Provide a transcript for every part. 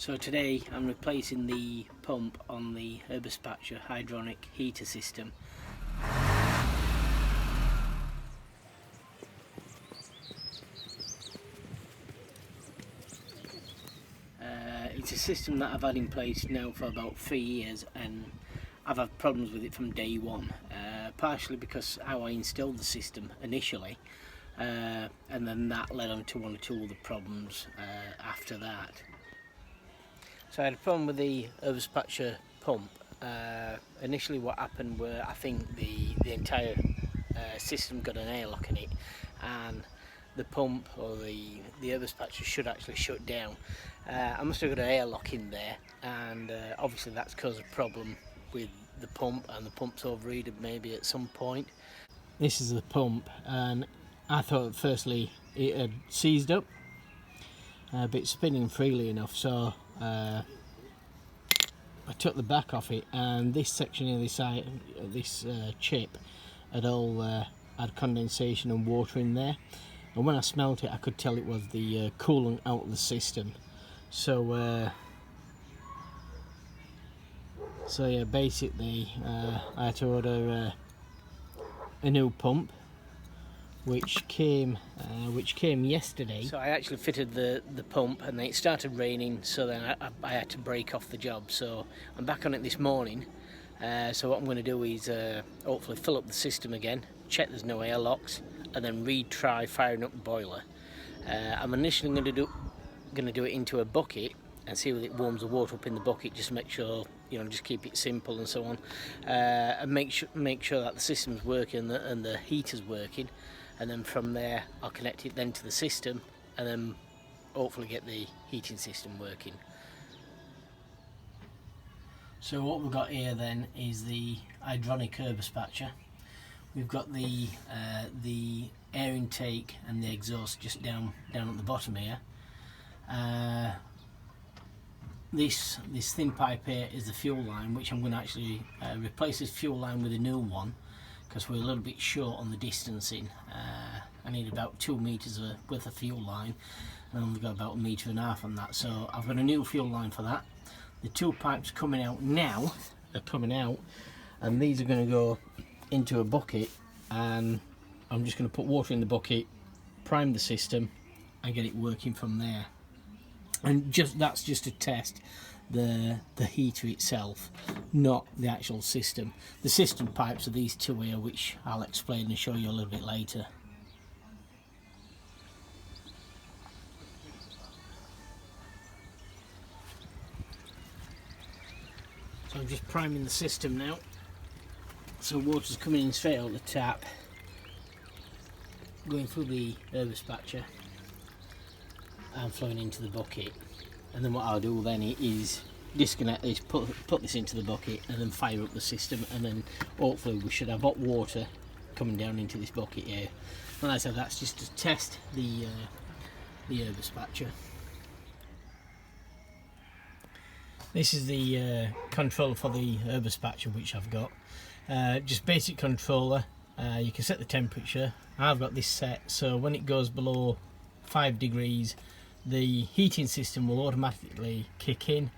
So today I'm replacing the pump on the Eberspacher hydronic heater system. It's a system that I've had in place now for about 3 years, and I've had problems with it from day one, partially because how I installed the system initially, and then that led on to one or two other problems after that. So I had a problem with the Eberspacher pump. Initially what happened were, I think the entire system got an airlock in it, and the pump or the Eberspacher should actually shut down. I must have got an airlock in there, and obviously that's caused a problem with the pump, and the pump's overheated maybe at some point. This is the pump, and I thought firstly it had seized up, but it's spinning freely enough, so I took the back off it, and this section of this chip had all had condensation and water in there, and when I smelt it I could tell it was the coolant out of the system. So yeah, basically I had to order a new pump, which came yesterday. So I actually fitted the pump, and then it started raining, so then I had to break off the job. So I'm back on it this morning. So what I'm going to do is hopefully fill up the system again, check there's no airlocks, and then retry firing up the boiler. I'm initially going to do it into a bucket and see whether it warms the water up in the bucket, just to make sure, just keep it simple and so on, and make sure that the system's working and the heater's working. And then from there I'll connect it then to the system, and then hopefully get the heating system working. So what we've got here then is the hydronic Eberspacher. We've got the air intake and the exhaust just down at the bottom here. This thin pipe here is the fuel line, which I'm going to actually replace this fuel line with a new one, because we're a little bit short on the distancing. I need about 2 meters worth of fuel line, and I've only got about 1.5 meters on that, so I've got a new fuel line for that. The two pipes coming out now are coming out, and these are going to go into a bucket, and I'm just going to put water in the bucket, prime the system, and get it working from there. And that's just to test the heater itself, not the actual system. The system pipes are these two here, which I'll explain and show you a little bit later. So I'm just priming the system now. So water's coming in straight out the tap, going through the Eberspacher and flowing into the bucket. And then what I'll do then is disconnect this, put this into the bucket, and then fire up the system, and then hopefully we should have hot water coming down into this bucket here. And like I said, that's just to test the Eberspacher. This is the controller for the Eberspacher, which I've got. Just basic controller. You can set the temperature. I've got this set so when it goes below 5 degrees the heating system will automatically kick in,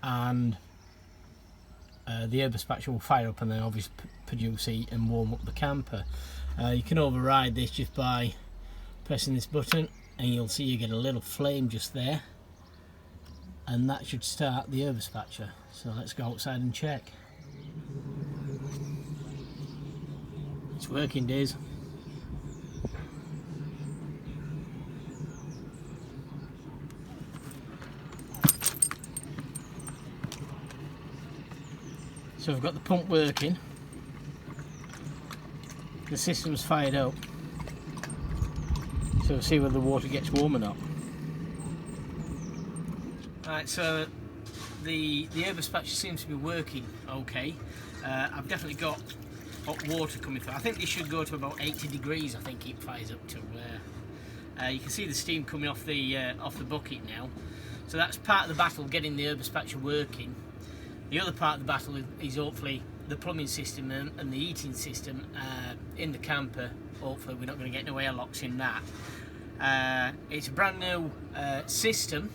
and the Eberspacher will fire up and then obviously produce heat and warm up the camper. You can override this just by pressing this button, and you'll see you get a little flame just there, and that should start the Eberspacher. So let's go outside and check. It's working, Days. So I've got the pump working, the system's fired up, so we'll see whether the water gets warm or not. Right, so the Eberspacher seems to be working okay. I've definitely got hot water coming through. I think this should go to about 80 degrees, I think it fires up to. You can see the steam coming off the bucket now. So that's part of the battle, getting the Eberspacher working. The other part of the battle is hopefully the plumbing system and the heating system in the camper. Hopefully we're not going to get no airlocks in that. It's a brand new system,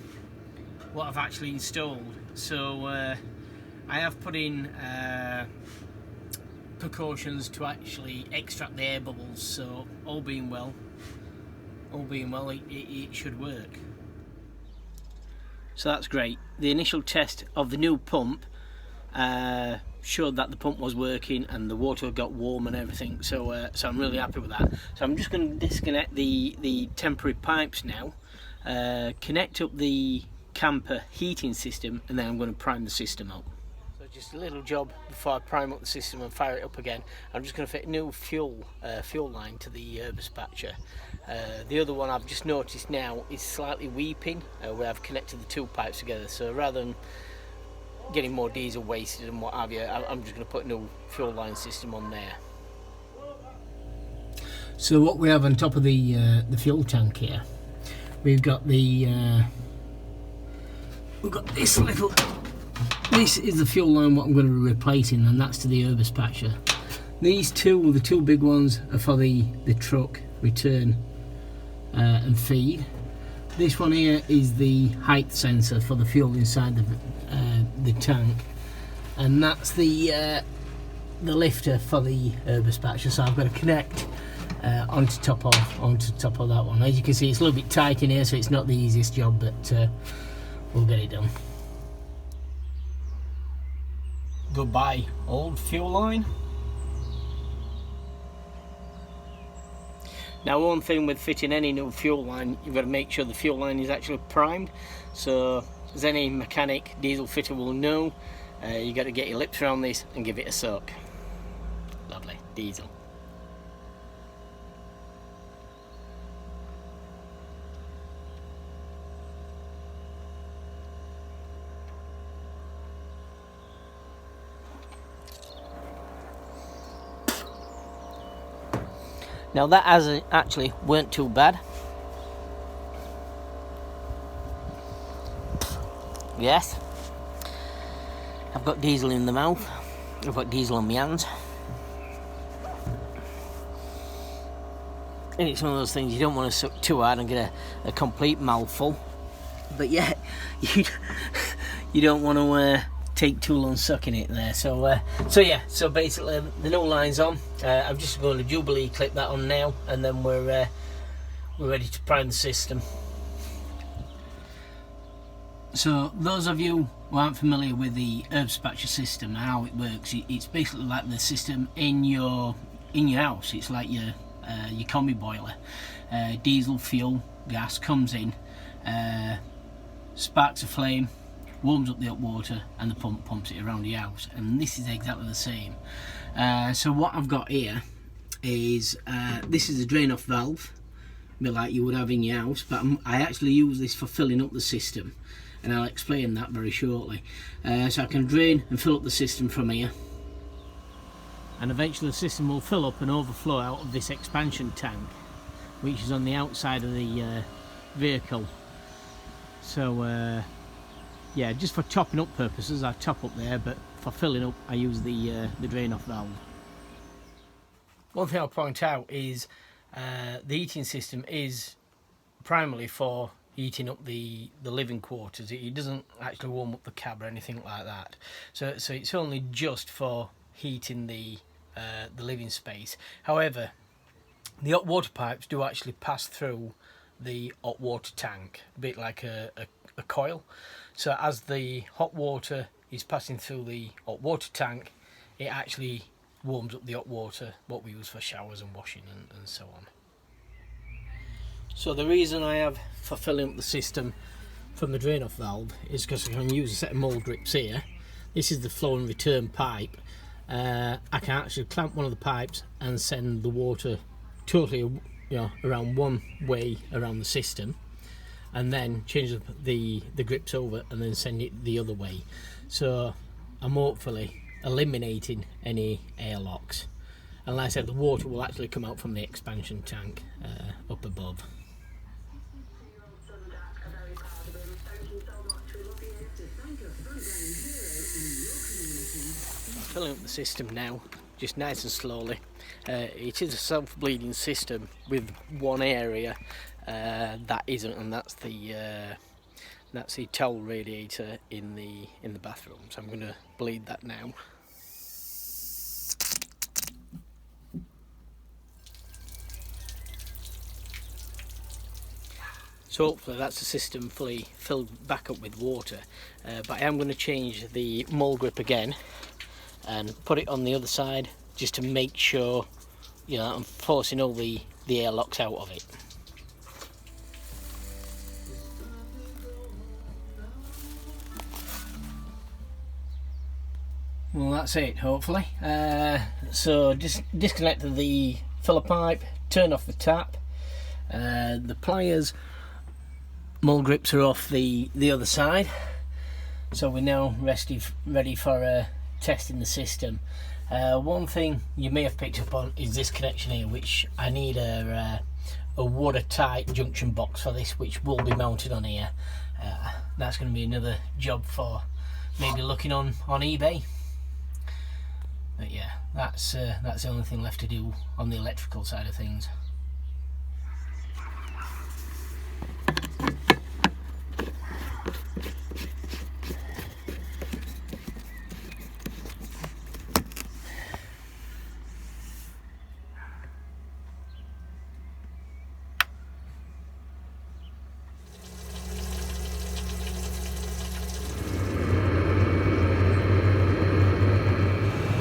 what I've actually installed. So I have put in precautions to actually extract the air bubbles, so all being well it should work. So that's great. The initial test of the new pump showed that the pump was working and the water got warm and everything, so so I'm really happy with that. So I'm just going to disconnect the temporary pipes now, connect up the camper heating system, and then I'm going to prime the system up. So just a little job before I prime up the system and fire it up again. I'm just going to fit a new fuel line to the Eberspacher. The other one I've just noticed now is slightly weeping where I've connected the two pipes together, so rather than getting more diesel wasted and what have you, I'm just going to put a new fuel line system on there. So what we have on top of the fuel tank here, we've got this little, this is the fuel line what I'm going to be replacing, and that's to the Eberspacher. These two, the two big ones, are for the truck return and feed. This one here is the height sensor for the fuel inside the tank, and that's the lifter for the Eberspacher. So I've got to connect onto top of that one. As you can see, it's a little bit tight in here, so it's not the easiest job, but we'll get it done. Goodbye, old fuel line. Now, one thing with fitting any new fuel line, you've got to make sure the fuel line is actually primed. So, as any mechanic, diesel fitter will know, you've got to get your lips around this and give it a soak. Lovely, diesel. Now that actually weren't too bad. Yes, I've got diesel in the mouth, I've got diesel on my hands, and it's one of those things you don't want to suck too hard and get a complete mouthful, but yeah, you don't want to take too long sucking it there. So yeah, so basically the new line's on. I'm just going to Jubilee clip that on now, and then we're ready to prime the system. So those of you who aren't familiar with the Eberspacher system, how it works, it's basically like the system in your house. It's like your combi boiler. Diesel, fuel, gas comes in, sparks a flame, warms up the hot water, and the pump pumps it around your house, and this is exactly the same. So what I've got here is this is a drain off valve, a bit like you would have in your house, but I actually use this for filling up the system, and I'll explain that very shortly. So I can drain and fill up the system from here, and eventually the system will fill up and overflow out of this expansion tank, which is on the outside of the vehicle. So yeah, just for topping up purposes I top up there, but for filling up I use the drain off valve. One thing I'll point out is the heating system is primarily for heating up the living quarters. It doesn't actually warm up the cab or anything like that. So it's only just for heating the living space. However, the hot water pipes do actually pass through the hot water tank, a bit like a coil. So as the hot water is passing through the hot water tank, it actually warms up the hot water, what we use for showers and washing and so on. So the reason I have for filling up the system from the drain off valve is because I can use a set of mould grips here. This is the flow and return pipe. I can actually clamp one of the pipes and send the water totally, around one way around the system, and then change the grips over and then send it the other way. So I'm hopefully eliminating any airlocks, and like I said, the water will actually come out from the expansion tank up above. Filling up the system now, just nice and slowly. It is a self-bleeding system with one area that isn't, and that's the That's the towel radiator in the bathroom. So I'm going to bleed that now. So hopefully that's the system fully filled back up with water. But I am going to change the mole grip again and put it on the other side just to make sure, you know, I'm forcing all the airlocks out of it. Well, that's it, hopefully. So just disconnect the filler pipe, turn off the tap. The pliers, mole grips are off the other side. So we're now ready for testing the system. One thing you may have picked up on is this connection here, which I need a watertight junction box for this, which will be mounted on here. That's going to be another job for maybe looking on eBay. But yeah, that's the only thing left to do on the electrical side of things.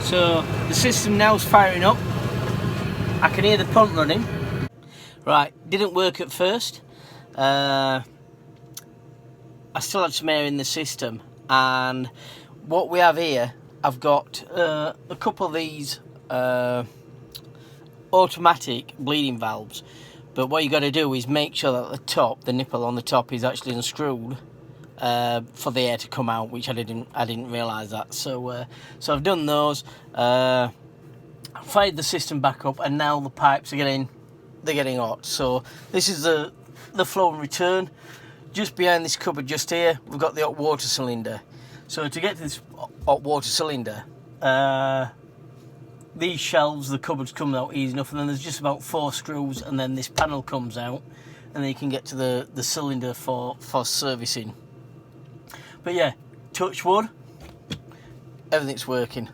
So the system now's firing up. I can hear the pump running. Right, didn't work at first. I still had some air in the system, and what we have here, I've got a couple of these automatic bleeding valves, but what you got to do is make sure that the top, the nipple on the top, is actually unscrewed for the air to come out, which I didn't realise that. So I've done those, fired the system back up, and now the pipes are getting hot. So this is the flow and return. Just behind this cupboard just here, we've got the hot water cylinder. So to get to this hot water cylinder, these shelves, the cupboards come out easy enough, and then there's just about 4 screws, and then this panel comes out, and then you can get to the cylinder for servicing. But yeah, touch wood, everything's working.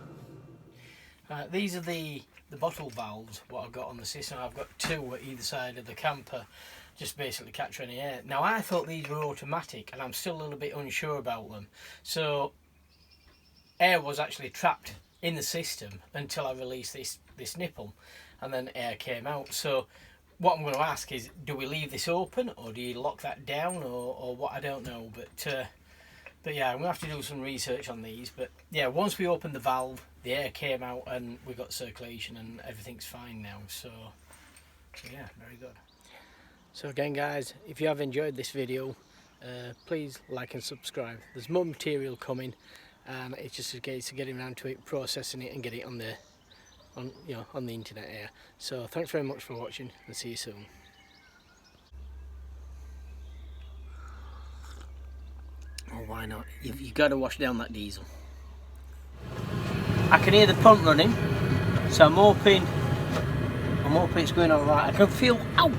These are the bottle valves what I've got on the system. I've got 2 at either side of the camper, just basically capture any air. Now I thought these were automatic, and I'm still a little bit unsure about them. So air was actually trapped in the system until I released this nipple, and then air came out. So what I'm going to ask is, do we leave this open, or do you lock that down, or what? I don't know. But yeah, I'm going to have to do some research on these. But yeah, once we opened the valve, the air came out and we got circulation, and everything's fine now. So yeah, very good. So again guys, if you have enjoyed this video, please like and subscribe. There's more material coming, and it's just a case of getting around to it, processing it, and get it on the internet here. So thanks very much for watching, and see you soon. Oh, why not? You've got to wash down that diesel. I can hear the pump running, so I'm hoping it's going all right. I can feel, ow!